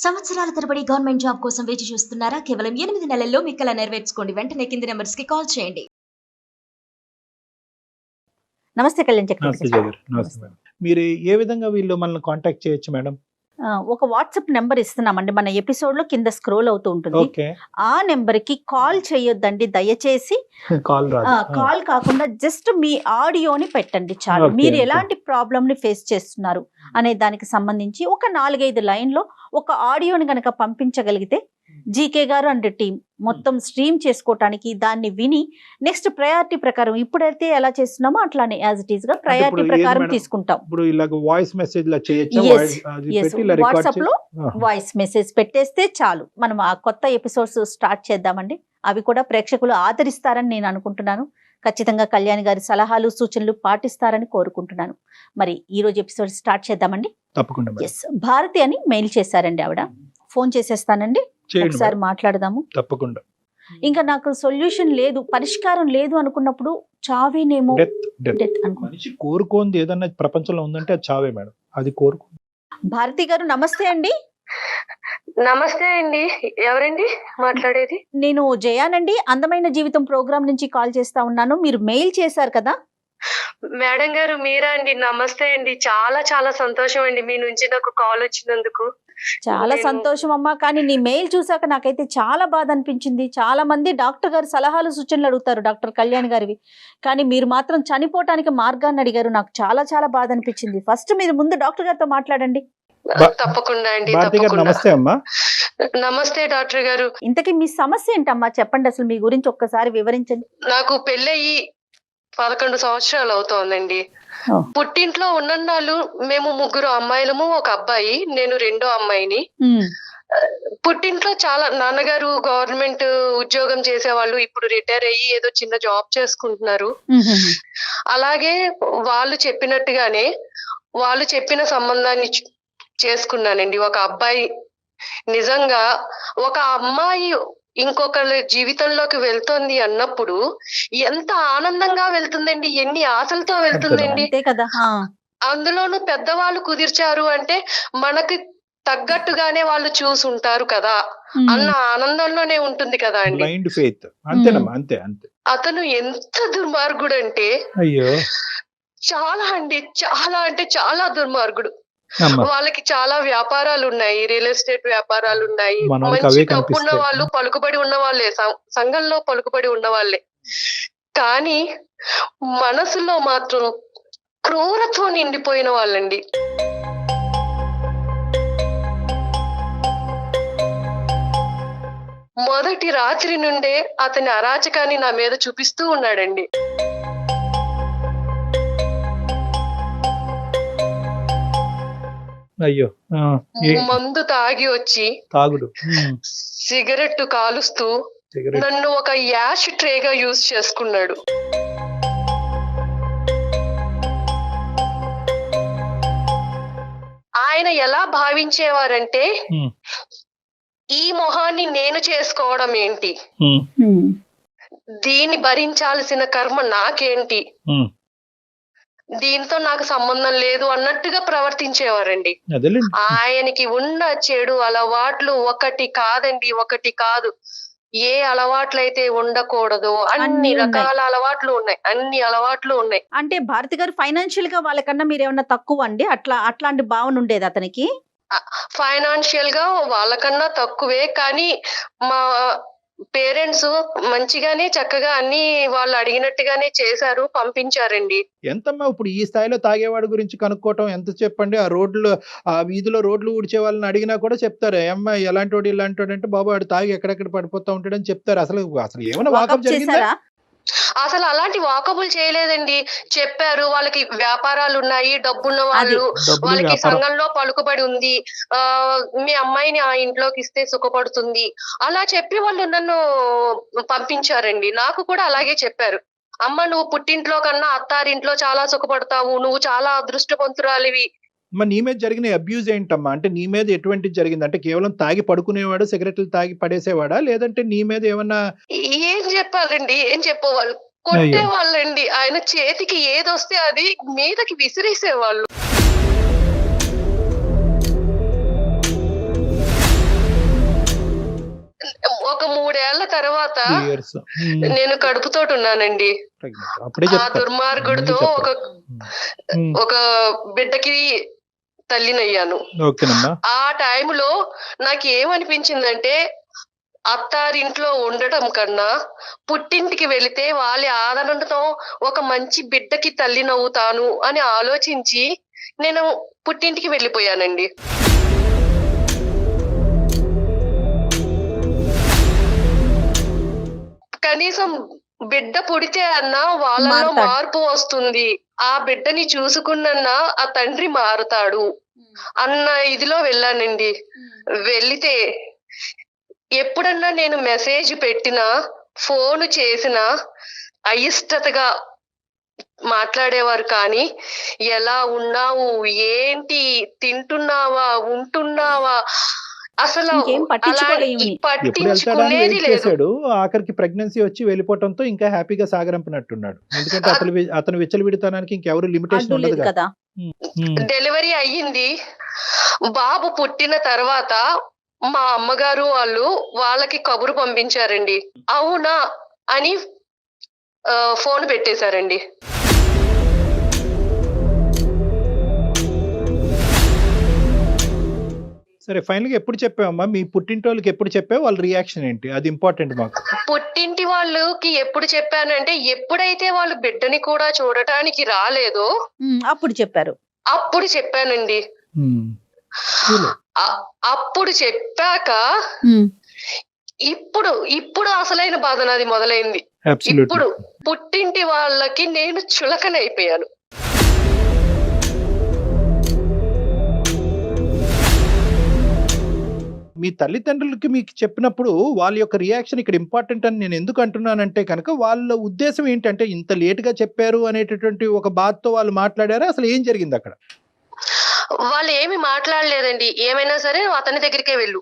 సంవత్సరాల తరబడి government job కోసం వేచి చూస్తున్నారా? కేవలం 8 నెలల్లో మీ కల నెరవేర్చుకోండి. వెంటనే కింది నెంబర్స్ కి కాల్ చేయండి. నమస్తే కళ్యాణ్ నమస్తే చక్రవర్తి జయగారు. నమస్తే మేడం. మీరు ఏ విధంగా వీళ్ళు మనల్ని కాంటాక్ట్ చేయొచ్చు మేడం? ఒక వాట్సాప్ నెంబర్ ఇస్తున్నామండి, మన ఎపిసోడ్ లో కింద స్క్రోల్ అవుతూ ఉంటుంది. ఓకే, ఆ నెంబర్ కి కాల్ చేయొద్దండి దయచేసి. కాల్ రాదు. కాల్ కాకుండా జస్ట్ మీ ఆడియోని పెట్టండి చాలు. Okay, మీరు okay. ఎలాంటి ప్రాబ్లమ్ ని ఫేస్ చేస్తున్నారు అనే దానికి సంబంధించి ఒక 4-5 లైన్లో ఒక ఆడియోని కనుక పంపించగలిగితే జీకే గారు అండ్ టీం మొత్తం స్ట్రీమ్ చేసుకోవటానికి దాన్ని విని నెక్స్ట్ ప్రయారిటీ ప్రకారం ఇప్పుడైతే ఎలా చేస్తున్నామో అట్లానే యాజ్ ఇట్ ఈస్ గా ప్రయారిటీ ఇప్పుడు ఏది ప్రకారం మేడం? తీసుకుంటాం. ఇప్పుడు ఇలాగ వాయిస్ మెసేజ్ లా చేయొచ్చా? Yes, అది yes. పెట్టి ఇలా రికార్డ్ వాట్సాప్ లో వాయిస్ మెసేజ్ పెట్టేస్తే చాలు. మనం ఆ కొత్త ఎపిసోడ్స్ స్టార్ట్ చేద్దామండి. అవి కూడా ప్రేక్షకులు ఆదరిస్తారని నేను అనుకుంటున్నాను. ఖచ్చితంగా కళ్యాణ్ గారి సలహాలు సూచనలు పాటిస్తారని కోరుకుంటున్నాను. మరి ఈ రోజు ఎపిసోడ్ స్టార్ట్ చేద్దామండి. తప్పకుండా మేడం. ఎస్, భారతి అని మెయిల్ చేశారండి ఆవిడ. ఫోన్ చేసేస్తానండి, చేయండి ఒకసారి మేడం. మాట్లాడదాము. తప్పకుండా. ఇంకా నాకు సొల్యూషన్ లేదు, పరిష్కారం లేదు అనుకున్నప్పుడు చావేనేమో డెత్ డెత్ డెత్ అనుకో. మనిషి కోరుకోంది ఏదన్నా ప్రపంచంలో ఉందంటే అది చావే మేడం. అది కోరుకో. భారతి గారు నమస్తే అండి. నమస్తే అండి. ఎవరండి మాట్లాడేది? నేను జయానండి, అందమైన జీవితం ప్రోగ్రామ్ నుంచి కాల్ చేస్తా ఉన్నాను. మీరు మెయిల్ చేశారు కదా. మేడం గారు మీరా అండి? నమస్తే అండి. చాలా చాలా సంతోషం అండి మీ నుంచి నాకు కాల్ వచ్చినందుకు. చాలా నేను- సంతోషం అమ్మా. కానీ నీ మెయిల్ చూసాక నాకైతే చాలా బాధ అనిపించింది. చాలా మంది డాక్టర్ గారు సలహాలు సూచనలు అడుగుతారు, డాక్టర్ కళ్యాణ్ గారివి. కానీ మీరు మాత్రం చనిపోవటానికి మార్గాన్ని అడిగారు. నాకు చాలా చాలా బాధ అనిపించింది. ఫస్ట్ మీరు ముందు డాక్టర్ గారితో మాట్లాడండి. తప్పకుండా అండి, భారతి గారు తప్పకుండా. నమస్తే అమ్మా. నమస్తే డాక్టర్ గారు. ఇంతకీ మీ సమస్య ఏంటమ్మా? చెప్పండి, అసలు మీ గురించి ఒక్కసారి వివరించండి. నాకు పెళ్ళయి 11 సంవత్సరాలు అవుతోందండి. ఓ. పుట్టింట్లో ఉన్నన్నాళ్ళు మేము 3 అమ్మాయిలము, ఒక అబ్బాయి. నేను రెండో అమ్మాయిని. ఉమ్, పుట్టింట్లో చాలా నాన్నగారు గవర్నమెంట్ ఉద్యోగం చేసేవాళ్ళు. ఇప్పుడు రిటైర్ అయ్యి ఏదో చిన్న జాబ్ చేసుకుంటున్నారు. ఉమ్, ఉమ్, అలాగే వాళ్ళు చెప్పినట్టుగానే వాళ్ళు చెప్పిన సంబంధాన్ని చేసుకున్నానండి. ఒక అబ్బాయి. నిజంగా ఒక అమ్మాయి ఇంకొకరి జీవితంలోకి వెళ్తోంది అన్నప్పుడు ఎంత ఆనందంగా వెళ్తుందండి, ఎన్ని ఆశలతో వెళ్తుందండి. అంతే కదా. అందులోనూ పెద్దవాళ్ళు కుదిర్చారు అంటే మనకి తగ్గట్టుగానే వాళ్ళు చూసుంటారు కదా అన్న ఆనందంలోనే ఉంటుంది కదా అండి. Blind faith. అంతేనమ్మా, అంతే అంతే. అతను ఎంత దుర్మార్గుడు అంటే అయ్యో చాలా అండి, చాలా అంటే చాలా దుర్మార్గుడు. అమ్మా. వాళ్ళకి చాలా వ్యాపారాలు ఉన్నాయి, రియల్ ఎస్టేట్ వ్యాపారాలు ఉన్నాయి. మన వాళ్ళకి మంచి అవే డబ్బు ఉన్న కనిపిస్తాయి. వాళ్ళు, పలుకుబడి ఉన్న వాళ్ళే, సంఘంలో పలుకుబడి ఉన్న వాళ్ళే. కానీ మనసులో మాత్రం క్రూరత్వం నిండిపోయిన వాళ్ళండి. మొదటి రాత్రి నుండే అతని అరాచకాన్ని నా మీద చూపిస్తూ ఉన్నాడండి. అయ్యో మందు తాగి వచ్చి తాగుడు. సిగరెట్ కాలుస్తూ సిగరెట్. నన్ను ఒక యాష్ ట్రేగా యూజ్ చేసుకున్నాడు. ఆయన ఎలా భావించేవారంటే ఉమ్, ఈ మొహాన్ని నేను చేసుకోవడం ఏంటి, ఉమ్, ఉమ్, దీన్ని భరించాల్సిన కర్మ నాకేంటి, ఉమ్. దీంతో నాకు సంబంధం లేదు అన్నట్టుగా ప్రవర్తించేవారండి. అదేలేండి. ఆయనకి ఉన్న చెడు అలవాట్లు ఒకటి కాదండి, ఒకటి కాదు. ఏ అలవాట్లయితే ఉండకూడదు అన్నీ అన్ని ఉన్నాయి. రకాల అలవాట్లు ఉన్నాయి, అన్ని అలవాట్లు ఉన్నాయి. అంటే భారతి గారు ఫైనాన్షియల్ గా వాళ్ళకన్నా మీరు ఏమన్నా తక్కువ అండి? అట్లాంటి భావన ఉండేది అతనికి? ఫైనాన్షియల్ గా వాళ్ళకన్నా తక్కువే. కానీ మా పేరెంట్స్ మంచిగానే చక్కగా అన్ని వాళ్ళు అడిగినట్టుగానే చేశారు, పంపించారండి. ఎంతమ్మా ఇప్పుడు ఈ స్థాయిలో తాగేవాడి గురించి కనుక్కోవటం ఎంత చెప్పండి. ఆ రోడ్లు, ఆ వీధిలో రోడ్లు ఊడ్చే వాళ్ళని అడిగినా కూడా చెప్తారు, ఏమ్మా ఎలాంటి వాడు ఇలాంటి వాడు అంటే బాబు వాడు తాగి ఎక్కడెక్కడ పడిపోతా ఉంటాడని చెప్తారు. అసలు అసలు ఏమైనా వాకప్ వాకప్ జరిగిందా? చేశారా? అసలు అలాంటి వాకబుల్ చేయలేదండి. చెప్పారు వాళ్ళకి వ్యాపారాలు ఉన్నాయి, డబ్బున్న వాళ్ళు, డబ్బులు, వాళ్ళకి వ్యాపారం. సంఘంలో పలుకుబడి ఉంది, మీ అమ్మాయిని ఆ ఇంట్లోకి ఇస్తే సుఖపడుతుంది అలా చెప్పి వాళ్ళు నన్ను పంపించారండి. నాకు కూడా అలాగే చెప్పారు. అమ్మ నువ్వు పుట్టింట్లో కన్నా అత్తారింట్లో చాలా సుఖపడతావు, నువ్వు చాలా అదృష్టవంతురాలివి. మరి నీ మీద జరిగిన అబ్యూజ్ ఏంటమ్మా? అంటే నీ మీద ఎటువంటిది జరిగింది? అంటే కేవలం తాగి పడుకునేవాడు, సిగరెట్లు తాగి పడేసేవాడా, లేదంటే నీ మీద ఏమన్నా? ఏం చెప్పాలండి, ఏం చెప్పేవాళ్ళు, కొట్టేవాళ్ళండి. ఆయన చేతికి ఏదొస్తే అది మీదకి విసిరేసేవాళ్ళు. 3 years. నేను కడుపుతోటి ఉన్నానండి. Pregnant. అప్పుడే ఆ చెప్తారు. దుర్మార్గుడితో చెప్పరు. ఒక బిడ్డకి తల్లినయ్యాను. ఓకేనమ్మా. ఆ టైంలో నాకు ఏమనిపించిందంటే అత్తారింట్లో ఉండటం కన్నా పుట్టింటికి వెళితే వాళ్ళ ఆదరణతో ఒక మంచి బిడ్డకి తల్లినవుతాను అని ఆలోచించి నేను పుట్టింటికి వెళ్ళిపోయానండి. కనీసం బిడ్డ పుడితే అన్నా వాళ్ళలో మారతాడు. మార్పు వస్తుంది, ఆ బిడ్డని చూసుకున్నా ఆ తండ్రి మారుతాడు అన్న ఇదిలో వెళ్ళానండి. వెళితే ఎప్పుడన్నా నేను మెసేజ్ పెట్టినా, ఫోన్ చేసినా అయిష్టతగా మాట్లాడేవారు. కానీ ఎలా ఉన్నావు, ఏంటి, తింటున్నావా, ఉంటున్నావా, అసలు ఇంకేం అలా పట్టించుకోలే ఈమెని. ఎప్పుడు వెళ్తాడని పట్టించుకునేది వెయిట్ లేదు. చేశాడు. ఆఖరికి ప్రెగ్నెన్సీ వచ్చి వెళ్ళిపోవడంతో ఇంకా హ్యాపీగా సాగరంపినట్టున్నాడు. ఎందుకంటే అతను విచ్చలవిడితనానికి ఇంకెవరు లిమిటేషన్ అడ్డు ఉండదు లేదు కదా. కదా. డెలివరీ అయ్యింది. బాబు పుట్టిన తర్వాత మా అమ్మగారు వాళ్ళకి కబురు పంపించారండి. అవునా అని ఫోన్ పెట్టేశారండి. సరే, ఫైనల్ గా ఎప్పుడు చెప్పావమ్మా? మీ పుట్టింటోళ్ళకి ఎప్పుడు చెప్పావు? వాళ్ళ రియాక్షన్ ఏంటి? అది ఇంపార్టెంట్ మాకు. పుట్టింటి వాళ్ళకి ఎప్పుడు చెప్పానంటే ఎప్పుడైతే వాళ్ళు బిడ్డని కూడా చూడటానికి రాలేదో అప్పుడు చెప్పారు. అప్పుడు చెప్పానండి. అప్పుడు చెప్పాక ఇప్పుడు అసలైన బాధ నాది మొదలైంది. ఇప్పుడు పుట్టింటి వాళ్ళకి నేను చులకనైపోయాను. మీ తల్లిదండ్రులకి మీకు చెప్పినప్పుడు వాళ్ళ యొక్క రియాక్షన్ ఇక్కడ ఇంపార్టెంట్ అని నేను ఎందుకు అంటున్నానంటే కనుక, వాళ్ళ ఉద్దేశం ఏంటంటే ఇంత లేట్ గా చెప్పారు అనేటటువంటి ఒక బాధతో వాళ్ళు మాట్లాడారా? అసలు ఏం జరిగింది అక్కడ? వాళ్ళు ఏమి మాట్లాడలేదండి. ఏమైనా సరే నువ్వు అతని దగ్గరికే వెళ్ళు,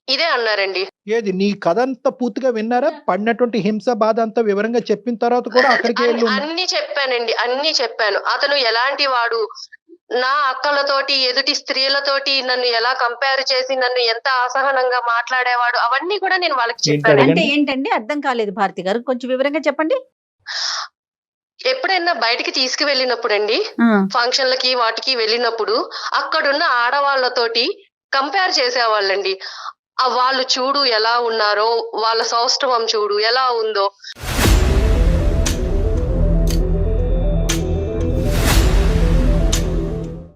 ఇదే అన్నారండి. ఏది నీ కథ అంతా పూర్తిగా విన్నారా? పడినటువంటి హింస బాధ అంతా వివరంగా చెప్పిన తర్వాత కూడా అక్కడికి వెళ్ళి అన్ని చెప్పానండి, అన్ని చెప్పాను. అతను ఎలాంటి వాడు, నా అక్కలతోటి ఎదుటి స్త్రీలతోటి నన్ను ఎలా కంపేర్ చేసి నన్ను ఎంత అసహనంగా మాట్లాడేవాడు, అవన్నీ కూడా నేను వాళ్ళకి చెప్పాను. అంటే ఏంటండి అర్థం కాలేదు భారతి గారు, కొంచెం వివరంగా చెప్పండి. ఎప్పుడైనా బయటికి తీసుకువెళ్ళినప్పుడు అండి, ఫంక్షన్లకి వాటికి వెళ్ళినప్పుడు అక్కడున్న ఆడవాళ్ళతోటి కంపేర్ చేసేవాళ్ళండి. వాళ్ళు చూడు ఎలా ఉన్నారో, వాళ్ళ సౌష్ఠవం చూడు ఎలా ఉందో.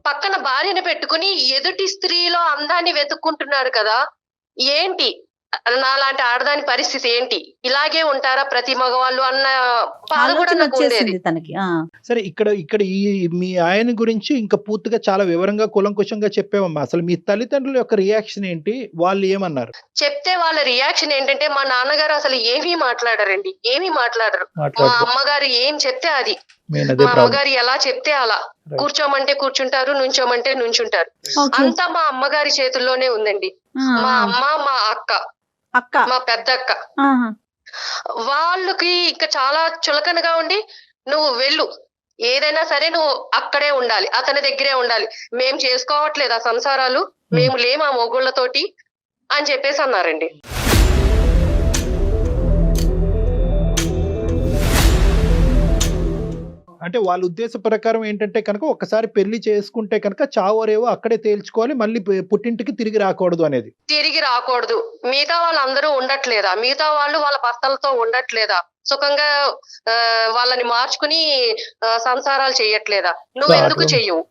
పక్కన భార్యను పెట్టుకుని ఎదుటి స్త్రీలో అందాన్ని వెతుక్కుంటున్నాడు కదా. ఏంటి నాలాంటి ఆడదాని పరిస్థితి ఏంటి, ఇలాగే ఉంటారా ప్రతి మగవాళ్ళు అన్న బాధ కూడా నాకు ఉండేది. తనకి. సరే, ఇక్కడ ఈ మీ ఆయన గురించి ఇంకా పూర్తిగా చాలా వివరంగా కులంకుశంగా చెప్పావమ్మా. అసలు మీ తల్లిదండ్రుల యొక్క రియాక్షన్ ఏంటి? వాళ్ళు ఏమన్నారు? చెప్తే వాళ్ళ రియాక్షన్ ఏంటంటే మా నాన్నగారు అసలు ఏమీ మాట్లాడరండి, ఏమీ మాట్లాడరు. మా అమ్మగారు ఏం చెప్తే అది, మా అమ్మగారు ఎలా చెప్తే అలా. కూర్చోమంటే కూర్చుంటారు, నుంచోమంటే నుంచుంటారు. అంతా మా అమ్మగారి చేతుల్లోనే ఉందండి. మా అమ్మ, మా అక్క, మా పెద్ద అక్క, వాళ్ళకి ఇంకా చాలా చులకనగా ఉండి, నువ్వు వెళ్ళు, ఏదైనా సరే నువ్వు అక్కడే ఉండాలి, అతని దగ్గరే ఉండాలి, మేం చేసుకోవట్లేదు ఆ సంసారాలు, మేము లేము ఆ మొగుళ్ళతోటి అని చెప్పేసి అన్నారండి. అంటే వాళ్ళ ఉద్దేశ ప్రకారం ఏంటంటే కనుక ఒకసారి పెళ్లి చేసుకుంటే కనుక చావరేవో అక్కడే తేల్చుకోవాలి, మళ్ళీ పుట్టింటికి తిరిగి రాకూడదు అనేది. తిరిగి రాకూడదు. మిగతా వాళ్ళందరూ ఉండట్లేదా, మిగతా వాళ్ళు వాళ్ళ భర్తలతో ఉండట్లేదా, సుఖంగా వాళ్ళని మార్చుకుని సంసారాలు చెయ్యట్లేదా, నువ్వు ఎందుకు చెయ్యవు?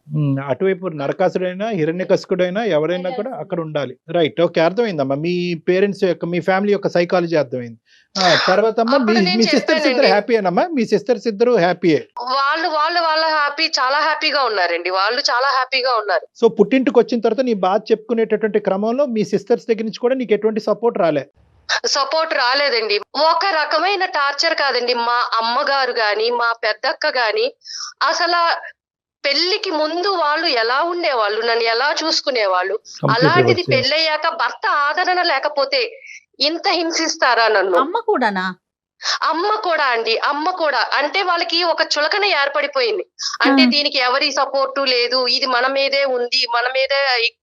అటువైపు నరకాసుడైనా హిరణ్యకశిపుడైనా ఎవరైనా కూడా అక్కడ ఉండాలి. రైట్, ఓకే, అర్థమైందమ్మా. మీ పేరెంట్స్ యొక్క, మీ ఫ్యామిలీ యొక్క సైకాలజీ అర్థమైంది. తర్వాత అమ్మా, మీ సిస్టర్స్ ఇద్దరు హ్యాపీయేనమ్మా? మీ సిస్టర్స్ ఇద్దరు హ్యాపీయే? వాళ్ళ హ్యాపీ, చాలా హ్యాపీగా ఉన్నారండి. వాళ్ళు చాలా హ్యాపీగా ఉన్నారు. సో పుట్టింటికి వచ్చిన తర్వాత నీ బాధ చెప్పుకునేటటువంటి క్రమంలో మీ సిస్టర్స్ దగ్గర నుంచి కూడా నీకు ఎటువంటి సపోర్ట్ రాలే? సపోర్ట్ రాలేదండి. ఒక రకమైన టార్చర్ కాదండి. మా అమ్మగారు గాని, మా పెద్దక్క గాని అసలు పెళ్లికి ముందు వాళ్ళు ఎలా ఉండేవాళ్ళు, నన్ను ఎలా చూసుకునేవాళ్ళు, అలాంటిది పెళ్ళయ్యాక భర్త ఆదరణ లేకపోతే ఇంత హింసిస్తారా నన్ను? అమ్మ కూడానా? అమ్మ కూడా అండి, అమ్మ కూడా. అంటే వాళ్ళకి ఒక చులకన ఏర్పడిపోయింది. అంటే దీనికి ఎవరి సపోర్టు లేదు, ఇది మన మీదే ఉంది, మన మీదే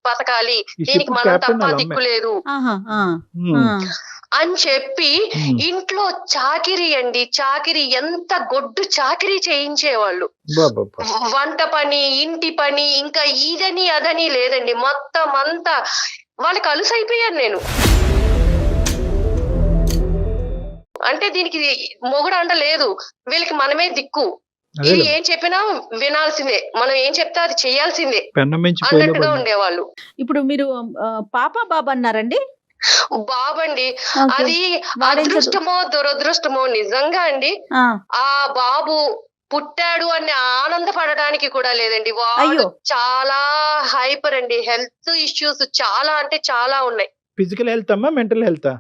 బతకాలి, దీనికి మనం తప్ప దిక్కు లేదు అని చెప్పి ఉమ్. ఇంట్లో చాకిరీ అండి, చాకిరీ ఎంత గొడ్డు చాకిరీ చేయించేవాళ్ళు. బాబా. వంట పని, ఇంటి పని, ఇంకా ఇదని అదని లేదండి, మొత్తం అంతా వాళ్ళకి అలుసైపోయాను నేను. అంటే దీనికి మొగుడు అంట లేదు, వీళ్ళకి మనమే దిక్కు, అదే ఇది కదా. ఏం చెప్పినా వినాల్సిందే, మనం ఏం చెప్తే అది చేయాల్సిందే పెన్నం మించి పొయ్యిలో అన్నట్టుగా పడిన. ఉండేవాళ్ళు. ఇప్పుడు మీరు పాప బాబు అన్నారండి. బాబండి, ఓకే. అది వాడేం చదువు అదృష్టమో దురదృష్టమో నిజంగా అండి, ఆ, ఆ బాబు పుట్టాడు అని ఆనందపడడానికి కూడా లేదండి. వాడు అయ్యో. చాలా హైపర్ అండి, హెల్త్ ఇష్యూస్ చాలా అంటే చాలా ఉన్నాయి. ఫిజికల్ హెల్త్ అమ్మా, mental health?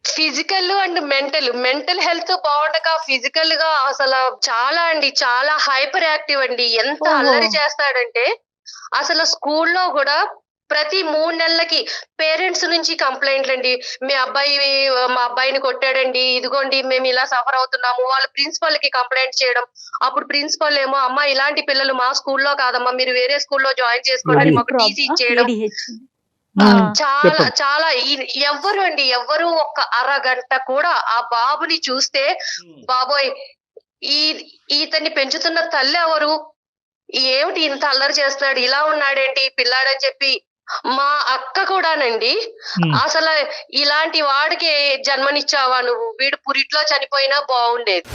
Physical and mental health బాగుండక ఫిజికల్ గా అసలు చాలా అండి, చాలా హైపర్ యాక్టివ్ అండి. ఎంత ఓహో. అల్లరి చేస్తాడంటే అసలు స్కూల్లో కూడా ప్రతి 3 నెలలకి పేరెంట్స్ నుంచి కంప్లైంట్లు అండి, మా అబ్బాయిని కొట్టాడండి, ఇదిగోండి మేము ఇలా సఫర్ అవుతున్నాము. వాళ్ళు ప్రిన్సిపల్ కి కంప్లైంట్ చేయడం, అప్పుడు ప్రిన్సిపల్ ఏమో అమ్మా ఇలాంటి పిల్లలు మా స్కూల్లో కాదమ్మా, మీరు వేరే స్కూల్లో జాయిన్ చేసుకోండి, అది మాకు టీసీ ఇచ్చేయడం. ADHD. చాలా చెప్పండి. చాలా ఎవ్వరు ఒక్క అరగంట కూడా ఆ బాబుని చూస్తే బాబోయ్ ఈ ఇతన్ని పెంచుతున్న తల్లి ఎవరు, ఏమిటి ఇంత అల్లరి చేస్తున్నాడు, ఇలా ఉన్నాడేంటి పిల్లాడని చెప్పి మా అక్క కూడానండి అసలు ఇలాంటి వాడికి జన్మనిచ్చావా నువ్వు, వీడు పురిట్లో చనిపోయినా బాగుండేది.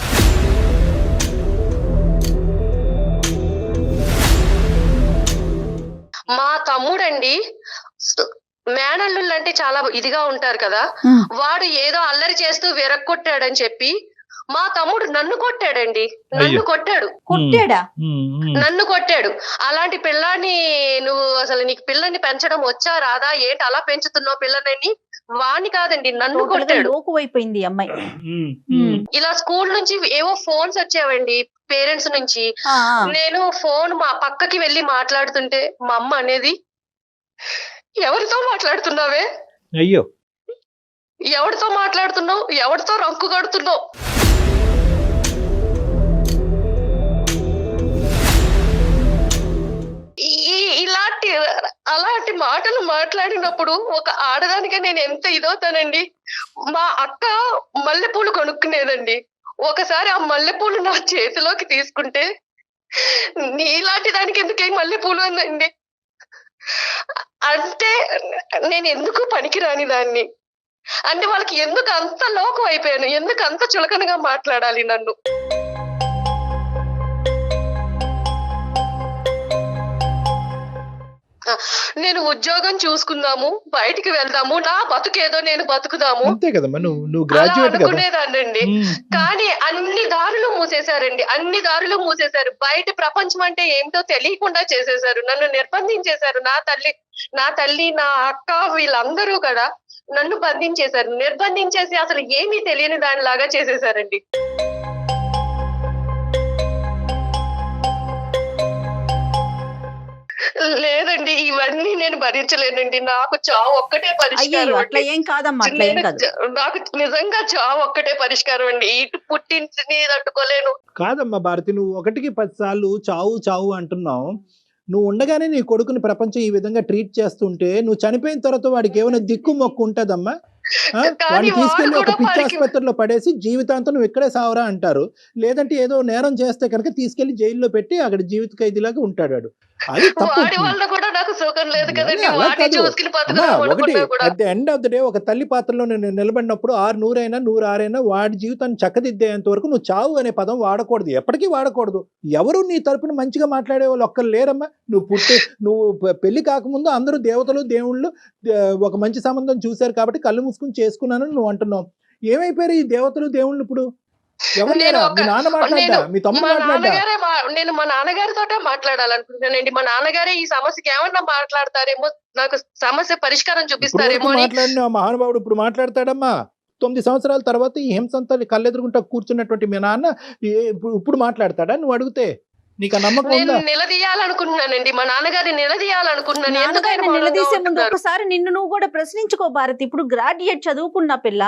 మా తమ్ముడండి మేనల్లుళ్ళు అంటే చాలా ఇదిగా ఉంటారు కదా, వాడు ఏదో అల్లరి చేస్తూ విరక్కొట్టాడని చెప్పి మా తమ్ముడు నన్ను కొట్టాడండి, నన్ను కొట్టాడు. కొట్టాడా? నన్ను కొట్టాడు. అలాంటి పిల్లాన్ని నువ్వు అసలు నీకు పిల్లని పెంచడం వచ్చా రాదా, ఏంటి అలా పెంచుతున్నావు పిల్లని, వాణ్ణి కాదండి నన్ను టోటల్గా కొట్టాడు. లోకువైపోయింది ఈ అమ్మాయి. ఇలా స్కూల్ నుంచి ఏవో ఫోన్స్ వచ్చేవండి పేరెంట్స్ నుంచి. ఆ, ఆ. నేను ఫోన్ మా పక్కకి వెళ్ళి మాట్లాడుతుంటే మా అమ్మ అనేది, ఎవరితో మాట్లాడుతున్నావే, అయ్యో. ఎవరితో మాట్లాడుతున్నావు, ఎవరితో రంకు కడుతున్నావు. అలాంటి మాటలు మాట్లాడినప్పుడు ఒక ఆడదానిగా నేను ఎంత ఇదవుతానండి. మా అక్క మల్లెపూలు కొనుక్కునేదండి, ఒకసారి ఆ మల్లెపూలు నా చేతిలోకి తీసుకుంటే నీలాంటి దానికి ఎందుకే మల్లెపూలు అందండి. అంటే నేను ఎందుకు పనికిరాని దాన్ని, అంటే వాళ్ళకి ఎందుకు అంత లోకం అయిపోయాను, ఎందుకు అంత చులకనగా మాట్లాడాలి నన్ను. నేను ఉద్యోగం చూసుకుందాము, బయటికి వెళ్దాము, నా బతుకేదో నేను బతుకుదాము అంతే కదమ్మా, నువ్వు అలా గ్రాడ్యుయేట్ కదా. అనుకునేదాన్నండి. కానీ అన్ని దారులు మూసేశారండి, అన్ని దారులు మూసేశారు. బయట ప్రపంచం అంటే ఏమిటో తెలియకుండా చేసేశారు, నన్ను నిర్బంధించేశారు. నా తల్లి నా అక్క వీళ్ళందరూ కూడా నన్ను బంధించేశారు, నిర్బంధించేసి అసలు ఏమీ తెలియని దానిలాగా చేసేశారండి. లేదండి, ఇవన్నీ నేను భరించలేనండి, నాకు చావు ఒక్కటే అయ్యో, పరిష్కారం అట్లా అండి. ఏం కాదమ్మా, అట్లా ఏం కాదు. నాకు నిజంగా చావు ఒక్కటే పరిష్కారం అండి, ఇటు పుట్టింటిని తట్టుకోలేను. కాదమ్మా భారతి, నువ్వు 1కి 10 సార్లు చావు చావు అంటున్నావు. నువ్వు ఉండగానే నీ కొడుకుని ప్రపంచం ఈ విధంగా ట్రీట్ చేస్తుంటే నువ్వు చనిపోయిన తర్వాత వాడికి ఏమైనా దిక్కు మొక్కు ఉంటదమ్మా? వాడిని తీసుకెళ్లి ఒక పిచ్చి ఆసుపత్రిలో పడేసి జీవితాంతం నువ్వు ఇక్కడే సావరా అంటారు. లేదంటే ఏదో నేరం చేస్తే కనుక తీసుకెళ్లి జైల్లో పెట్టి అక్కడ జీవిత ఖైదీలాగా ఉంటాడు. అది తప్పు. వాడి వల్ల కూడా నాకు సుఖం లేదు కదండి, అలా వాడిని కాదు. చూసుకుని అమ్మా, బతుకుదాం ఒకటి అనుకున్నా కూడా. At the end of the day ఒక తల్లి పాత్రలో నేను నిలబడినప్పుడు 600 అయినా 106 అయినా వాడి జీవితాన్ని చక్కదిద్దేంత వరకు నువ్వు చావు అనే పదం వాడకూడదు, ఎప్పటికీ వాడకూడదు. ఎవరు నీ తరపున మంచిగా మాట్లాడే వాళ్ళు ఒక్కరు లేరమ్మా. నువ్వు పెళ్లి కాకముందు అందరూ దేవతలు దేవుళ్ళు ఒక మంచి సంబంధం చూశారు కాబట్టి కళ్ళు మూసుకుని చేసుకున్నానని నువ్వు అంటున్నావు. ఏమైపోయారు ఈ దేవతలు దేవుళ్ళు ఇప్పుడు? ఎవరు లేరా? మీ నాన్న మాట్లాడ్డా, మీ తమ్ముడు మాట్లాడ్డా? నేను మా నాన్నగారితోటే మాట్లాడాలనుకుంటున్నానండి. మా నాన్నగారే ఈ సమస్యకి ఏమన్నా మాట్లాడతారేమో, నాకు సమస్య పరిష్కారం చూపిస్తారేమో అని. మాట్లాడిన మహానుభావుడు ఇప్పుడు మాట్లాడతాడమ్మా. 9 సంవత్సరాల తర్వాత ఈ హింసంతా కళ్ళెదురుగుంటా కూర్చున్నటువంటి మీ నాన్న ఇప్పుడు మాట్లాడతాడా నువ్వు అడిగితే? నీకు ఆ నమ్మకం నేను ఉందా? నిలదీయాలనుకుంటున్నానండి, మా నాన్నగారిని నిలదీయాలనుకుంటున్నాను. నాన్నగారిని నిలదీసే ముందు ఒకసారి నిన్ను నువ్వు కూడా ప్రశ్నించుకో భారతి. ఇప్పుడు గ్రాడ్యుయేట్ చదువుకున్న పిల్ల,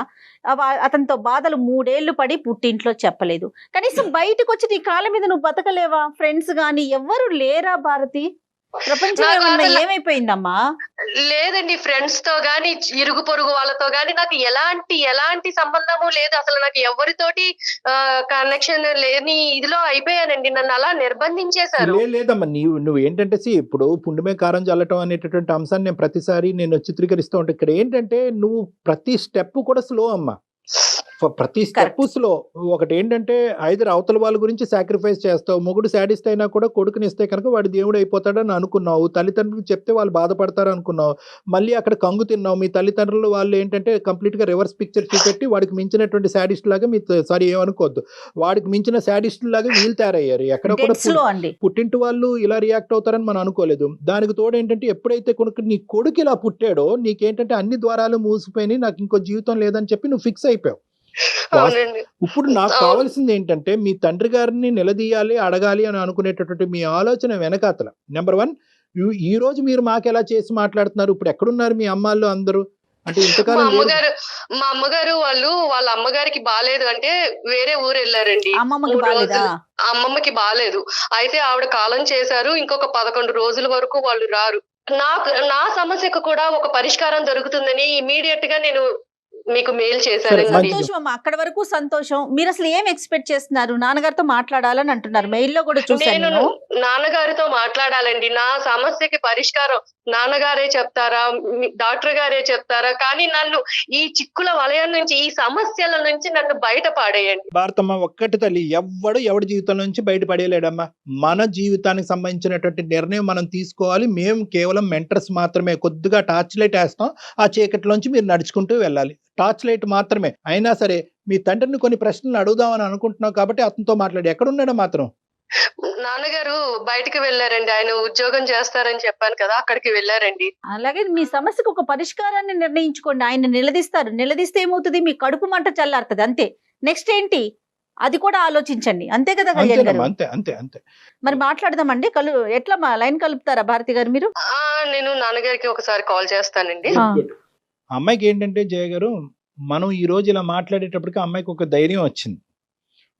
అతనితో బాధలు 3 ఏళ్లు పడి పుట్టింట్లో చెప్పలేదు, కనీసం బయటకు వచ్చి నీ కాళ్ళ మీద నువ్వు బతకలేవా? ఫ్రెండ్స్ గాని ఎవ్వరు లేరా భారతి? ప్రపంచం నాకు ఏమన్నా అసలు ఏమైపోయిందమ్మా? లేదండి, ఫ్రెండ్స్ తో గాని ఇరుగు పొరుగు వాళ్ళతో గాని నాకు ఎలాంటి సంబంధము లేదు. అసలు నాకు ఎవరితోటి కనెక్షన్ లేని ఇదిలో అయిపోయానండి. నన్ను అలా నిర్బంధించేశారు. లేదమ్మా, నువ్వు ఏంటంటే ఇప్పుడు పుండుమే కారం చల్లటం అనేటటువంటి అంశాన్ని నేను ప్రతిసారి నేను చిత్రీకరిస్తూ ఉంటాను. ఇక్కడ ఏంటంటే నువ్వు ప్రతి స్టెప్ కూడా స్లో అమ్మా, ప్రతి స్టెప్ స్లో. ఒకటి ఏంటంటే ఐదర్ అవతల వాళ్ళ గురించి సాక్రిఫైస్ చేస్తావు. మొగుడు శాడిస్ట్ అయినా కూడా కొడుకుని ఇస్తే కనుక వాడి దేవుడు అయిపోతాడని అనుకున్నావు. తల్లిదండ్రులకు చెప్తే వాళ్ళు బాధపడతారు అనుకున్నావు. మళ్ళీ అక్కడ కంగు తిన్నావు. మీ తల్లిదండ్రులు వాళ్ళు ఏంటంటే కంప్లీట్ గా రివర్స్ పిక్చర్ చూపెట్టి వాడికి మించినటువంటి శాడిస్ట్ లాగా ఏమనుకోవద్దు, వాడికి మించిన శాడిస్ట్ లాగా వీళ్ళు తయారయ్యారు. ఎక్కడ కూడా పుట్టింటి వాళ్ళు ఇలా రియాక్ట్ అవుతారని మనం అనుకోలేదు. దానికి తోడు ఏంటంటే ఎప్పుడైతే నీ కొడుకు ఇలా పుట్టాడో నీకేంటంటే అన్ని ద్వారాలు మూసిపోయినాయి, నాకు ఇంకో జీవితం లేదని చెప్పి నువ్వు ఫిక్స్ అయిపోయావు. ఇప్పుడు నాకు కావాల్సింది ఏంటంటే మీ తండ్రి గారిని నిలదీయాలి, అడగాలి అని అనుకునేటటువంటి మీ ఆలోచన వెనకాతల నెంబర్ 1, ఈ రోజు మీరు మాకెలా చేసి మాట్లాడుతున్నారు? ఇప్పుడు ఎక్కడున్నారు మీ అమ్మాళ్ళు అందరూ? అంటే ఇంతకాలం మా అమ్మగారు వాళ్ళ అమ్మగారికి బాలేదు అంటే వేరే ఊరు వెళ్ళారండి. అమ్మమ్మకి బాలేదు. అయితే ఆవిడ కాలం చేశారు. ఇంకొక 11 రోజుల వరకు వాళ్ళు రారు. నా సమస్యకు కూడా ఒక పరిష్కారం దొరుకుతుందని ఇమీడియట్ గా నేను మీకు మెయిల్ చేశారు. సంతోషం అమ్మా, అక్కడ వరకు సంతోషం. మీరు అసలు ఏం ఎక్స్పెక్ట్ చేస్తున్నారు? నాన్నగారితో మాట్లాడాలని అంటున్నారు, మెయిల్లో కూడా చూసాను. నేను నాన్నగారితో మాట్లాడాలండి. నా సమస్యకి పరిష్కారం నాన్నగారే చెప్తారా, డాక్టర్ గారే చెప్తారా? కానీ నన్ను ఈ చిక్కుల వలయం నుంచి, ఈ సమస్యల నుంచి నన్ను బయట పాడేయండి. భారతమ్మ, ఒక్కటి తల్లి, ఎవడి జీవితం నుంచి బయట పడేయలేడమ్మా. మన జీవితానికి సంబంధించినటువంటి నిర్ణయం మనం తీసుకోవాలి. మేము కేవలం మెంటర్స్ మాత్రమే. కొద్దిగా టార్చ్ లైట్ వేస్తాం, ఆ చీకటిలోంచి మీరు నడుచుకుంటూ వెళ్ళాలి. టార్చ్ లైట్ మాత్రమే. అయినా సరే మీ తండ్రిని కొన్ని ప్రశ్నలు అడుగుదామని అనుకుంటున్నావు కాబట్టి అతనితో మాట్లాడి. ఎక్కడున్నాడో మాత్రం? నాన్నగారు బయటికి వెళ్ళారండి. ఆయన ఉద్యోగం చేస్తారని చెప్పాను కదా, అక్కడికి వెళ్ళారండి. అలాగే మీ సమస్యకు ఒక పరిష్కారాన్ని నిర్ణయించుకోండి. ఆయన నిలదీస్తారు. నిలదీస్తే ఏమవుతుంది? మీ కడుపు మంట చల్లారుతుంది, అంతే. నెక్స్ట్ ఏంటి అది కూడా ఆలోచించండి, అంతే కదా కళ్యాణ్ గారు? అంతే. మరి మాట్లాడదామండి. ఎట్లా లైన్ కలుపుతారా భారతి గారు మీరు? నేను నాన్నగారికి ఒకసారి కాల్ చేస్తానండి. అమ్మాయికి ఏంటంటే జయ గారు, మనం ఈ రోజు ఇలా మాట్లాడేటప్పటికి అమ్మాయికి ఒక ధైర్యం వచ్చింది.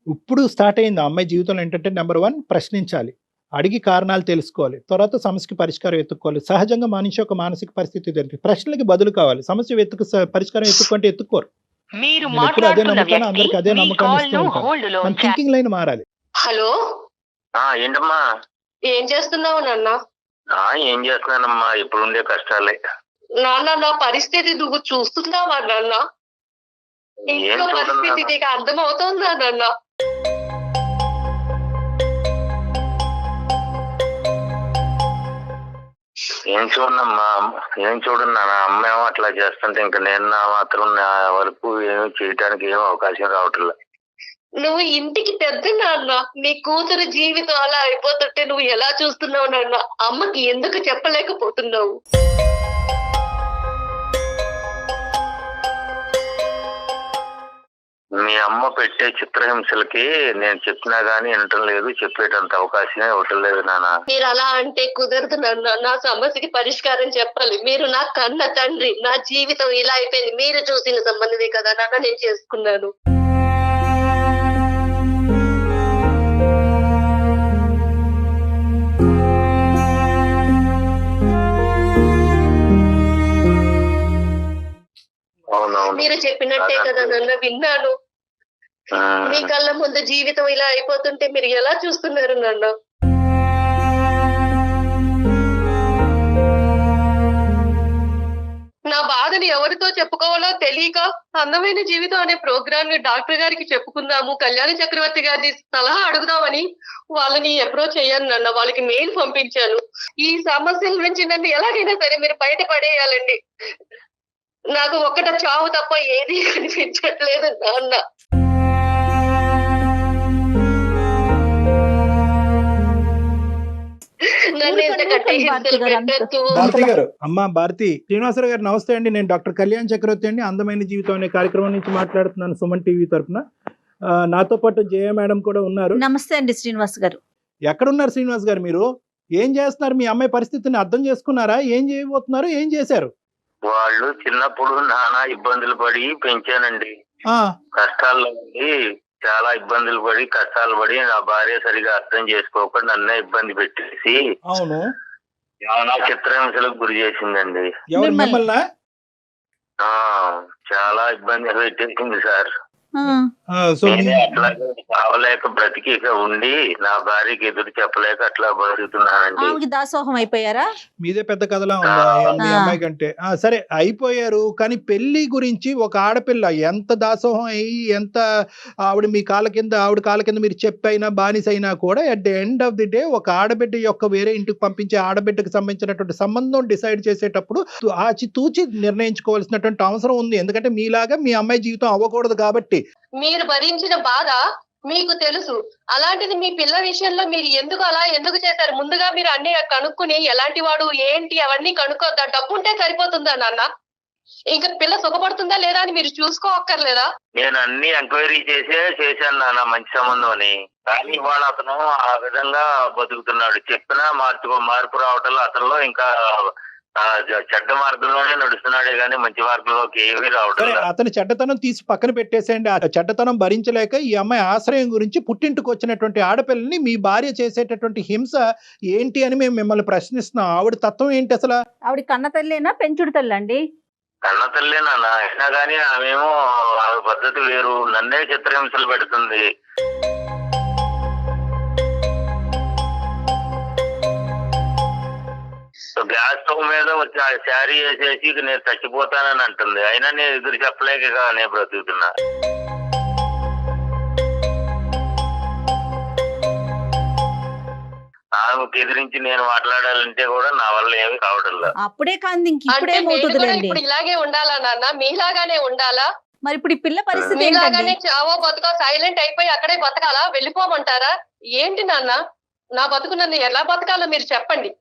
ఇప్పుడు స్టార్ట్ అయింది అమ్మాయి జీవితంలో ఏంటంటే నెంబర్ 1 ప్రశ్నించాలి, అడిగి కారణాలు తెలుసుకోవాలి, తర్వాత సమస్యకి పరిష్కారం ఎత్తుక్కోవాలి. సహజంగా మనిషి ఒక మానసిక పరిస్థితి తెలిపి ప్రశ్నలకి బదులు కావాలి. సమస్య పరిష్కారం ఎత్తుక్కుంటే ఎత్తుక్కోరు. అదే నమ్మకాన్ని అందరికి అదే నమ్మకాన్ని ఇస్తూ ఉంటారు. మన థింకింగ్ లైన్ మారాలి. హలో, ఏంటమ్మా? ఏం చేస్తున్నావు నాన్న? ఏం చేస్తున్నానమ్మా, ఇప్పుడు ఉండే కష్టాలే. నాన్న, నా పరిస్థితి నువ్వు చూస్తున్నావా నాన్న? ఇంట్లో పరిస్థితి నీకు అర్థమవుతుందా నాన్న? ఏం చూడన్నా, అమ్మ ఏమో అట్లా చేస్తుంటే ఇంకా నేను నా మాత్రం నా వరకు ఏమి చేయడానికి ఏమీ అవకాశం రావట్లే. నువ్వు ఇంటికి పెద్ద నాన్న, నీ కూతురు జీవితం అలా అయిపోతుంటే నువ్వు ఎలా చూస్తున్నావు నాన్న? అమ్మకి ఎందుకు చెప్పలేకపోతున్నావు? మీ అమ్మ పెట్టే చిత్రహింసలకి నేను చెప్పినా గానీ వినటం లేదు, చెప్పేటంత అవకాశమే ఇవ్వటం లేదు నాన్న. మీరు అలా అంటే కుదరదు నాన్న. నా సమస్యకి పరిష్కారం చెప్పాలి. మీరు నా కన్న తండ్రి. నా జీవితం ఇలా అయిపోయింది. మీరు చూసిన సంబంధమే కదా నాన్న నేను చేసుకున్నాను. మీరు చెప్పినట్టే కదా నన్ను విన్నాను. మీ కళ్ళ ముందు జీవితం ఇలా అయిపోతుంటే మీరు ఎలా చూస్తున్నారు నాన్న? నా బాధని ఎవరితో చెప్పుకోవాలో తెలియక అందమైన జీవితం అనే ప్రోగ్రామ్ ని డాక్టర్ గారికి చెప్పుకుందాము, కళ్యాణ చక్రవర్తి గారిని సలహా అడుగుదామని వాళ్ళని అప్రోచ్ అయ్యాను నాన్న. వాళ్ళకి మెయిల్ పంపించాను. ఈ సమస్యల నుంచి నన్ను ఎలాగైనా సరే మీరు బయట పడేయాలండి. నాకు ఒక్కట చావు తప్ప ఏది కనిపించట్లేదు నాన్న. భారతి గారు, అమ్మా భారతి, శ్రీనివాసరావు గారు నమస్తే అండి. నేను డాక్టర్ కళ్యాణ్ చక్రవర్తి అండి, అందమైన జీవితం అనే కార్యక్రమం నుంచి మాట్లాడుతున్నాను, సుమన్ టీవీ తరఫున. నాతో పాటు జయ మేడం కూడా ఉన్నారు. నమస్తే అండి శ్రీనివాస్ గారు. ఎక్కడున్నారు శ్రీనివాస్ గారు? మీరు ఏం చేస్తున్నారు? మీ అమ్మాయి పరిస్థితిని అర్థం చేసుకున్నారా? ఏం చేయబోతున్నారు? ఏం చేశారు? వాళ్ళు చిన్నప్పుడు నానా ఇబ్బందులు పడి పెంచానండి. కష్టాల్లో చాలా ఇబ్బందులు పడి కష్టాలు పడి నా భార్య సరిగా అర్థం చేసుకోకుండా నన్నే ఇబ్బంది పెట్టేసి అవును ఏమైనా చిత్రహింసలకు గురి చేసిందండి. ఎవరు మిమ్మల్ని? మిమ్మల్ని? ఆ చాలా ఇబ్బంది పెట్టేసింది సార్. సో నేనే అట్లాగే కావలేక బ్రతికి ఇక ఉండి నా భార్యకి ఎదురు చెప్పలేక అట్లా బతుకుతున్నానండి. ఆమెకి దాసోహం అయిపోయారా? మీదే పెద్ద కథలా ఉందా మీ ఆ. అమ్మాయి కంటే? సరే అయిపోయారు, కానీ పెళ్లి గురించి ఒక ఆడపిల్ల ఎంత దాసోహం అయ్యి ఎంత ఆవిడ కాళ్ళ కింద మీరు చెప్పైనా బానిసైనా కూడా at the end of the day ఒక ఆడబిడ్డ యొక్క వేరే ఇంటికి పంపించే ఆడబిడ్డకు సంబంధించినటువంటి సంబంధం డిసైడ్ చేసేటప్పుడు ఆచితూచి నిర్ణయించుకోవాల్సినటువంటి అవసరం ఉంది. ఎందుకంటే మీలాగా మీ అమ్మాయి జీవితం అవ్వకూడదు కాబట్టి. మీరు భరించిన బాధ మీకు తెలుసు. అలాంటిది మీ పిల్ల విషయంలో మీరు ఎందుకు చేశారు? ముందుగా మీరు అన్ని కనుక్కుని ఎలాంటి వాడు ఏంటి అవన్నీ కనుక్కోద్దా? డబ్బు ఉంటే సరిపోతుందా నాన్న? ఇంకా పిల్ల సుఖపడుతుందా లేదా అని మీరు చూసుకోవక్కర్లేదా? నేను అన్ని ఎంక్వైరీ చేశాను నాన్న మంచి సంబంధం అని. కానీ ఇవాళ అతను ఆ విధంగా బతుకుతున్నాడు. చెప్పినా మార్పు రావటంలో అతనిలో ఇంకా చెడ్డ మార్గంలోనే నడుస్తున్నాడే గానీ మంచి మార్గంలోకి ఏమీ రావటం సరే, లేదు. అతని చెడ్డతనం తీసి పక్కన పెట్టేసేయండి. ఆ చెడ్డతనం భరించలేక ఈ అమ్మాయి ఆశ్రయం గురించి పుట్టింటికి వచ్చినటువంటి ఆడపిల్లని మీ భార్య చేసేటటువంటి హింస ఏంటి అని మేము మిమ్మల్ని ప్రశ్నిస్తున్నాం. ఆవిడ తత్వం ఏంటి అసలు? ఆవిడ కన్న తల్లేనా పెంచుడు తల్లండి? కన్న తల్లే నాన్న. అయినా కానీ ఆమెమో ఆమె పద్ధతి వేరు. నన్నే చిత్రహింసలు పెడుతుంది. గ్యాస్ స్టవ్ మీద వచ్చి ఆ శారీ వేసేసి ఇక నేను చచ్చిపోతానని అంటుంది. అయినా నేను ఎదురు చెప్పలేక ఇక నేను బ్రతుకుతున్నా. ఆమెకు ఎదిరించి నేను మాట్లాడాలంటే కూడా నా వల్ల ఏమి కావడం లేదు. అప్పుడే కాంది ఇంక అంటే ఇప్పుడే నేను కూడా మోతుందిలేండి. ఇప్పుడు ఇలాగే ఉండాలా నాన్న? మీలాగానే ఉండాలా? మరి ఇప్పుడు ఈ పిల్ల పరిస్థితి మీలాగానే ఏంటండి? చావో బతుకో సైలెంట్ అయిపోయి అక్కడే బతకాలా? వెళ్ళిపోమంటారా? ఏంటి నాన్న? నా బతుకు నన్ను ఎలా బతకాలో మీరు చెప్పండి.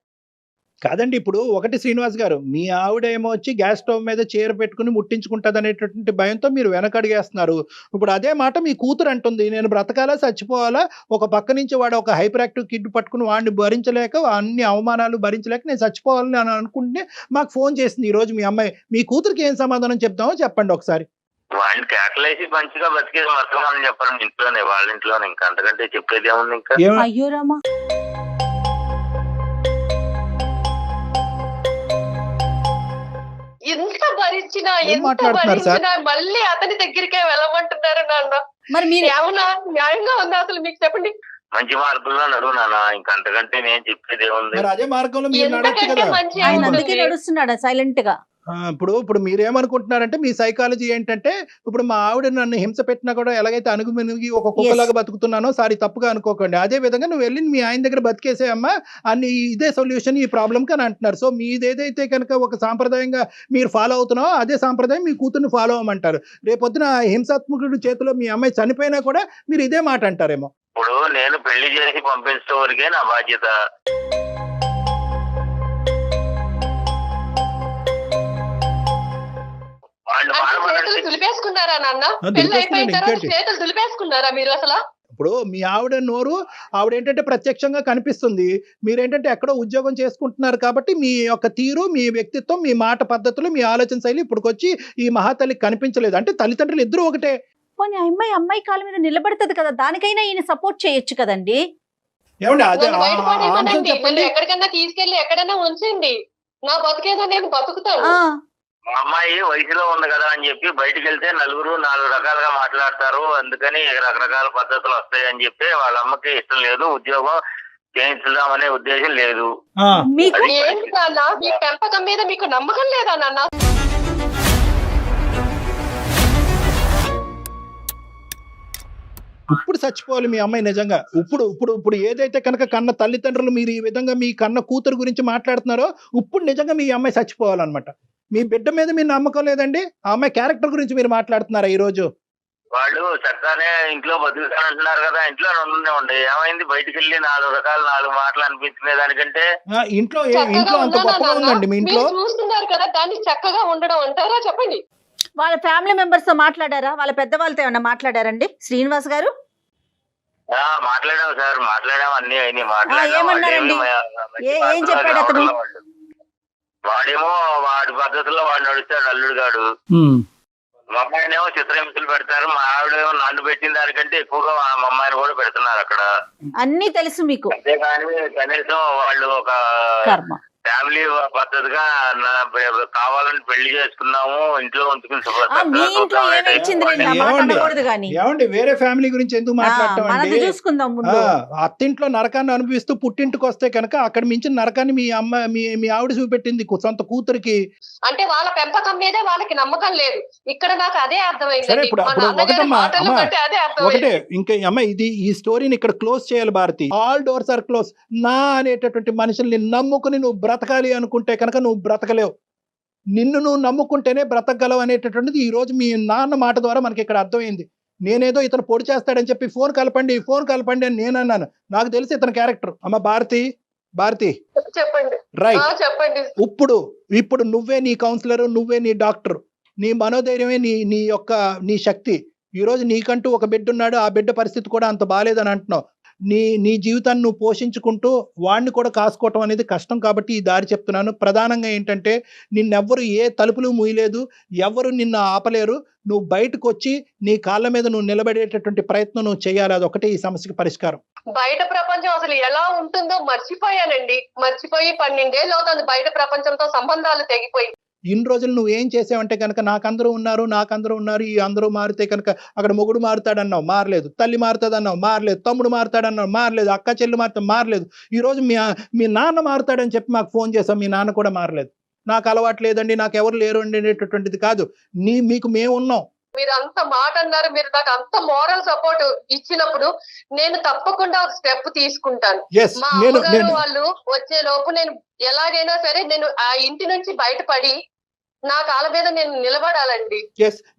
కాదండి, ఇప్పుడు ఒకటి శ్రీనివాస్ గారు, మీ ఆవిడ ఏమో వచ్చి గ్యాస్ స్టవ్ మీద చీర పెట్టుకుని ముట్టించుకుంటుంది అనేటటువంటి భయంతో మీరు వెనకడిగేస్తున్నారు. ఇప్పుడు అదే మాట మీ కూతురు అంటుంది, నేను బ్రతకాలా చచ్చిపోవాలా? ఒక పక్క నుంచి వాడు ఒక హైపర్ యాక్టివ్ కిడ్ పట్టుకుని వాడిని భరించలేక అన్ని అవమానాలు భరించలేక నేను చచ్చిపోవాలని అని అనుకుంటే మాకు ఫోన్ చేసింది ఈ రోజు మీ అమ్మాయి. మీ కూతురికి ఏం సమాధానం చెప్తామో చెప్పండి ఒకసారి. వాడిని కేకలేసి మంచిగా బతికేది వర్తమానం చెప్పండి ఇంట్లోనే, వాళ్ళ ఇంట్లోనే. ఇంకా అంతకంటే చెప్పేది ఏముంది ఇంకా? అయ్యో రామా. ఎంత భరించినా ఏం ఎంత మాట్లాడుతున్నారు సార్? భరించినా మళ్ళీ అతని దగ్గరికే వెళ్ళమంటున్నారు నాన్న. మరి మీరు ఏమన్నా న్యాయంగా ఉందా అసలు? మీకు చెప్పండి. మంచి మార్గంలో నడువు నాన్న. ఇంకా అంతకంటే నేను చెప్పేది ఏముంది? మరి అదే మార్గంలో మీరు నడవచ్చు ఎంతకంటే కదా. మంచి ఆయన ఏముంది? అందుకే నడుస్తున్నాడా సైలెంట్ గా? ఇప్పుడు మీరేమనుకుంటున్నారంటే మీ సైకాలజీ ఏంటంటే, ఇప్పుడు మా ఆవిడ నన్ను హింస పెట్టినా కూడా ఎలాగైతే అణుగుమిణిగి ఒక కుక్కలాగా బతుకుతున్నానో సారీ తప్పుగా అనుకోకండి, అదే విధంగా నువ్వు వెళ్ళి మీ ఆయన దగ్గర బతికేసేయమ్మా అన్ని, ఇదే సొల్యూషన్ ఈ ప్రాబ్లంకి అని అంటున్నారు. సో మీదేదైతే కనుక ఒక సాంప్రదాయంగా మీరు ఫాలో అవుతున్నావో అదే సాంప్రదాయం మీ కూతుర్ని ఫాలో అవ్వమంటారు. రేపొద్దున హింసాత్మకుడి చేతిలో మీ అమ్మాయి చనిపోయినా కూడా మీరు ఇదే మాట అంటారేమో. ఇప్పుడు నేను పెళ్లి చేసి పంపించే వరకే నా బాధ్యత. వాళ్ళు అంటే బాధపడండి. చేతులు దులిపేసుకున్నారా నాన్న? పెళ్లి దులిపేసుకున్నాడు, అయిపోయిన తర్వాత ఇంకేంటి? చేతులు దులిపేసుకున్నారా మీరు అసలు? ఇప్పుడు మీ ఆవిడ నోరు ఆవిడ ఏంటంటే ప్రత్యక్షంగా కనిపిస్తుంది, మీరేంటంటే ఎక్కడో ఉద్యోగం చేసుకుంటున్నారు కాబట్టి మీ యొక్క తీరు, మీ వ్యక్తిత్వం, మీ మాట పద్ధతులు, మీ ఆలోచన శైలి ఇప్పుడుకొచ్చి ఈ మహాతల్లికి కనిపించలేదు. అంటే తల్లిదండ్రులు ఇద్దరు ఒకటే. పోనీ ఆ అమ్మాయి కాళ్ళ మీద నిలబడుతుంది కదా, దానికైనా ఈయన సపోర్ట్ చేయొచ్చు కదండి. ఏమండి అదే నన్ను ఆ బయట అంశం పడేయమనండి. నన్ను చెప్పండి. ఎక్కడికన్నా తీసుకెళ్లి ఎక్కడైనా ఉంచండి. నా బతికేదో నేను బతుకుతాను. ఆ మా అమ్మాయి వయసులో ఉంది కదా అని చెప్పి బయటికి వెళ్తే నలుగురు 4 రకాలుగా మాట్లాడతారు, అందుకని రకరకాల పద్ధతులు వస్తాయి అని చెప్పి వాళ్ళ అమ్మకి ఇష్టం లేదు, ఉద్యోగం చేయించుదామనే ఉద్దేశం లేదు. మీకు ఏంటి నాన్న? మీ పెంపకం మీద మీకు నమ్మకం లేదా నాన్న? ఇప్పుడు చచ్చిపోవాలి మీ అమ్మాయి నిజంగా. ఇప్పుడు ఇప్పుడు ఇప్పుడు ఏదైతే కనుక కన్న తల్లిదండ్రులు మీరు ఈ విధంగా మీ కన్న కూతురు గురించి మాట్లాడుతున్నారో ఇప్పుడు నిజంగా మీ అమ్మాయి చచ్చిపోవాలన్నమాట. మీ బిడ్డ మీద మీ నమ్మకం లేదండి, ఆ అమ్మాయి క్యారెక్టర్ గురించి మీరు మాట్లాడుతున్నారా ఈ రోజు? వాళ్ళు చక్కగానే ఇంట్లో బతుకుతానంటున్నారు కదా, ఇంట్లో ఉండే ఏమైంది? బయటికి వెళ్ళి 4 మాటలు అనిపించుకునే దానికంటే ఇంట్లో చక్కగా ఇంట్లో అంత ఉన్నానా గొప్పగా నాన్న? ఉందండి మీ ఇంట్లో? మీరు చూస్తున్నారు కదా, దాన్ని చక్కగా ఉండడం అంటారా? చెప్పండి. వాళ్ళ ఫ్యామిలీ మెంబర్స్ తో మాట్లాడారా? వాళ్ళ పెద్దవాళ్ళతో ఏమన్నా మాట్లాడారండి శ్రీనివాస్ గారు? మాట్లాడాం సార్, మాట్లాడాం, అన్ని అయినాయి, ఏమన్నారండి? ఏం చెప్పాడు అతను? వాడేమో వాడి పద్ధతుల్లో వాడు నడుస్తాడు, అల్లుడు గాడు. మా అమ్మాయినేమో చిత్రహింసలు పెడతారు, మా ఆవిడేమో నన్ను పెట్టిన దానికంటే ఎక్కువగా మా అమ్మాయిని కూడా పెడుతున్నారు అక్కడ. అన్నీ తెలుసు మీకు. అంతేగాని కనీసం వాళ్ళు ఒక కర్మ. ఫ్యామిలీ పద్ధతిగా కావాలని పెళ్లి చేసుకున్నాము, ఇంట్లో ఉంచుకుని మీ ఇంట్లో ఏమి ఇచ్చింది ఆ మాట అనకూడదు కానీ. ఏమండి వేరే ఫ్యామిలీ గురించి ఎందుకు మాట్లాడటం మనది అండి? చూసుకుందాం ముందు. అత్తింట్లో నరకాన్ని అనుభవిస్తూ పుట్టింటికి వస్తే కనుక అక్కడ మించిన నరకాన్ని మీ అమ్మ మీ ఆవిడ చూపెట్టింది సొంత కూతురికి. అంటే వాళ్ళ పెంపకం మీదే వాళ్ళకి నమ్మకం లేదు. ఇక్కడ నాకు అదే సరే అర్థమైంది. ఇప్పుడు మా అప్పుడు నాన్నగారి ఒకటమ్మా మాటలను అమ్మా బట్టి అదే అర్థమైంది. ఒకటే ఇంకా అమ్మ ఈ స్టోరీని ఇక్కడ క్లోజ్ చేయాలి Bharati. All doors are close. నా అనేటటువంటి మనుషుల్ని నమ్ముకుని నువ్వు బ్రతకాలి అనుకుంటే కనుక నువ్వు బ్రతకలేవు. నిన్ను నువ్వు నమ్ముకుంటేనే బ్రతకగలవు అనేటటువంటిది ఈ రోజు మీ నాన్న మాట ద్వారా మనకి ఇక్కడ అర్థమైంది. నేనేదో ఇతను పొడి చేస్తాడని చెప్పి ఫోన్ కలపండి అని నేను అన్నాను. నాకు తెలిసి ఇతని క్యారెక్టర్. అమ్మ భారతి చెప్పండి. రైట్. చెప్పండి. ఇప్పుడు నువ్వే నీ కౌన్సిలర్, నువ్వే నీ డాక్టర్. నీ మనోధైర్యమే నీ శక్తి. ఈ రోజు నీకంటూ ఒక బిడ్డ ఉన్నాడు, ఆ బిడ్డ పరిస్థితి కూడా అంత బాలేదని అంటున్నావు. నీ జీవితాన్ని నువ్వు పోషించుకుంటూ వాడిని కూడా కాసుకోవటం అనేది కష్టం కాబట్టి ఈ దారి చెప్తున్నాను. ప్రధానంగా ఏంటంటే నిన్నెవ్వరు ఏ తలుపులు మూయలేదు, ఎవరు నిన్ను ఆపలేరు. నువ్వు బయటకు వచ్చి నీ కాళ్ళ మీద నువ్వు నిలబడేటటువంటి ప్రయత్నం నువ్వు చేయాలి. అదొకటే ఈ సమస్యకి పరిష్కారం. బయట ప్రపంచం అసలు ఎలా ఉంటుందో మర్చిపోయానండి. మర్చిపోయి 12 ఏళ్ళు అవుతుంది బయట ప్రపంచంతో సంబంధాలు తెగిపోయి. ఇన్ని రోజులు నువ్వు ఏం చేసావంటే కనుక నాకందరూ ఉన్నారు, ఈ అందరూ మారితే కనుక అక్కడ మొగుడు మారుతాడన్నావు, మారలేదు. తల్లి మారుతాడన్నావు, మారలేదు. తమ్ముడు మారుతాడన్నావు, మారలేదు. అక్క చెల్లి మారుతా, మారలేదు. ఈ రోజు మీ నాన్న మారుతాడని చెప్పి మాకు ఫోన్ చేసాం, మీ నాన్న కూడా మారలేదు. నాకు అలవాటు లేదండి, నాకు ఎవరు లేరు అనేటటువంటిది కాదు. మీకు మేము ఉన్నాం. మీరు అంత మాట అన్నారు, మీరు నాకు అంత మోరల్ సపోర్ట్ ఇచ్చినప్పుడు నేను తప్పకుండా ఒక స్టెప్ తీసుకుంటాను. మా అమ్మగారు వాళ్ళు వచ్చే లోపు నేను ఎలాగైనా సరే నేను ఆ ఇంటి నుంచి బయటపడి నా కాళ్ళ మీద నేను నిలబడాలండి.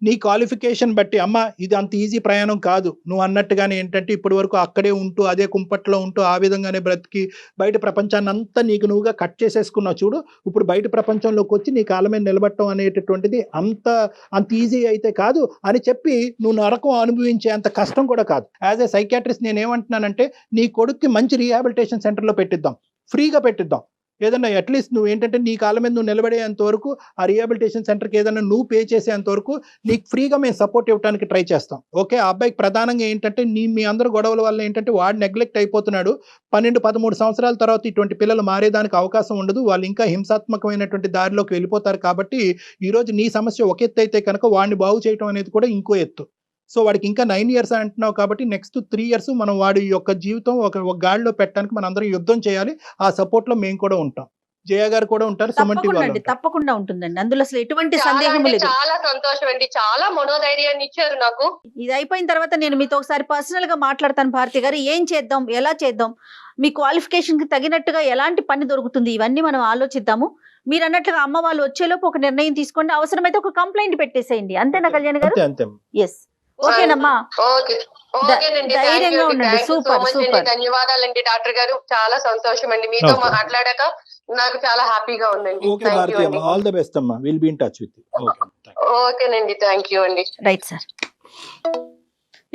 నీ క్వాలిఫికేషన్ బట్టి అమ్మ ఇది అంత ఈజీ ప్రయాణం కాదు. నువ్వు అన్నట్టుగానే ఏంటంటే ఇప్పటి వరకు అక్కడే ఉంటూ అదే కుంపట్లో ఉంటూ ఆ విధంగానే బ్రతికి బయట ప్రపంచాన్ని అంతా నీకు నువ్వుగా కట్ చేసేసుకున్నావు చూడు. ఇప్పుడు బయట ప్రపంచంలోకి వచ్చి నీ కాళ్ళ మీద నిలబడటం అనేటటువంటిది అంత ఈజీ అయితే కాదు అని చెప్పి నువ్వు నరకం అనుభవించే అంత కష్టం కూడా కాదు. యాజ్ ఏ సైకియాట్రిస్ట్ నేను ఏమంటున్నానంటే నీ కొడుక్కి మంచి రీహాబిలిటేషన్ సెంటర్లో పెట్టిద్దాం, ఫ్రీగా పెట్టిద్దాం. ఏదన్నా అట్లీస్ట్ నువ్వు ఏంటంటే నీ కాళ్ళ మీద నువ్వు నిలబడేంత వరకు ఆ రీహాబిలిటేషన్ సెంటర్కి ఏదైనా నువ్వు పే చేసేంత వరకు నీకు ఫ్రీగా మేము సపోర్ట్ ఇవ్వడానికి ట్రై చేస్తాం. ఓకే. ఆ అబ్బాయికి ప్రధానంగా ఏంటంటే మీ అందరు గొడవల వల్ల ఏంటంటే వాడు నెగ్లెక్ట్ అయిపోతున్నాడు. 12-13 సంవత్సరాల తర్వాత ఇటువంటి పిల్లలు మారేదానికి అవకాశం ఉండదు. వాళ్ళు ఇంకా హింసాత్మకమైనటువంటి దారిలోకి వెళ్ళిపోతారు. కాబట్టి ఈరోజు నీ సమస్య ఒక ఎత్తు అయితే కనుక వాడిని బాగు చేయడం అనేది కూడా ఇంకో ఎత్తు. సో వాడికి ఇంకా 9 years అంటున్నావు కాబట్టి నెక్స్ట్ 3 years మనం వాడి యొక్క జీవితం ఒక గాడిలో పెట్టడానికి మనం అందరం యుద్ధం చేయాలి. ఆ సపోర్ట్ లో మేము కూడా ఉంటాం. జయ గారు కూడా ఉంటారు, సుమన్ టీవీ వాళ్ళు ఉంటారు. తప్పకుండా ఉంటుందండి, అందులో అసలు ఎటువంటి సందేహం లేదు. చాలా సంతోషం అండి, చాలా మనోధైర్యాన్ని ఇచ్చారు నాకు. ఇది అయిపోయిన తర్వాత నేను మీతో ఒకసారి పర్సనల్ గా మాట్లాడతాను. భారతి గారు ఏం చేద్దాం, ఎలా చేద్దాం, మీ క్వాలిఫికేషన్ కి తగినట్టుగా ఎలాంటి పని దొరుకుతుంది, ఇవన్నీ మనం ఆలోచిద్దాము. మీరు అన్నట్లుగా అమ్మ వాళ్ళు వచ్చేలోపు ఒక నిర్ణయం తీసుకోండి, అవసరమైతే ఒక కంప్లైంట్ పెట్టేసేయండి. అంతేనా కళ్యాణ్ గారు? అంతే. ఎస్, ఓకేనమ్మా. ధైర్యంగా ఉండండి. సూపర్. ధన్యవాదాలండి డాక్టర్ గారు, చాలా సంతోషం అండి మీతో మాట్లాడాక. నాకు చాలా హ్యాపీగా ఉందండి. ఓకే భారతి అమ్మ, ఆల్ ది బెస్ట్ అమ్మా. Will be in touch with you. ఓకేనండి, థ్యాంక్ యూ అండి. Right sir.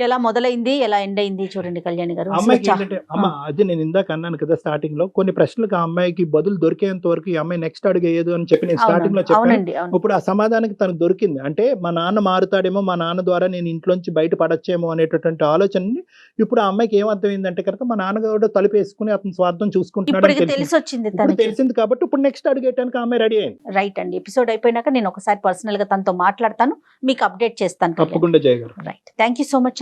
ఎలా మొదలైంది, ఎలా ఎండ్ అయింది చూడండి కళ్యాణ్ గారు. అమ్మాయికి ఏంటంటే అమ్మ అది నేను ఇందాక అన్నాను కదా స్టార్టింగ్ లో, కొన్ని ప్రశ్నలకు ఆ అమ్మాయికి బదులు దొరికేంత వరకు ఈ అమ్మాయి నెక్స్ట్ అడుగు వేయదు అని చెప్పి నేను స్టార్టింగ్ లో చెప్పాను. ఇప్పుడు ఆ సమాధానానికి తనకు దొరికింది. అంటే మా నాన్న మారుతాడేమో, మా నాన్న ద్వారా నేను ఇంట్లోంచి బయట పడచ్చేమో అనేటటువంటి ఆలోచనని ఇప్పుడు ఆ అమ్మాయికి ఏమర్థమైందంటే కనుక మా నాన్నగారు తలుపు వేసుకుని అతని స్వార్థం చూసుకుంటున్నాడు తెలిసింది కాబట్టి ఇప్పుడు నెక్స్ట్ అడుగేయడానికి ఆ అమ్మాయి రెడీ అయింది. రైట్ అండి. ఎపిసోడ్ అయిపోయినాక నేను ఒకసారి పర్సనల్ గా తనతో మాట్లాడతాను, మీకు అప్డేట్ చేస్తాను. తప్పకుండా జయ గారు. Right, thank you so much.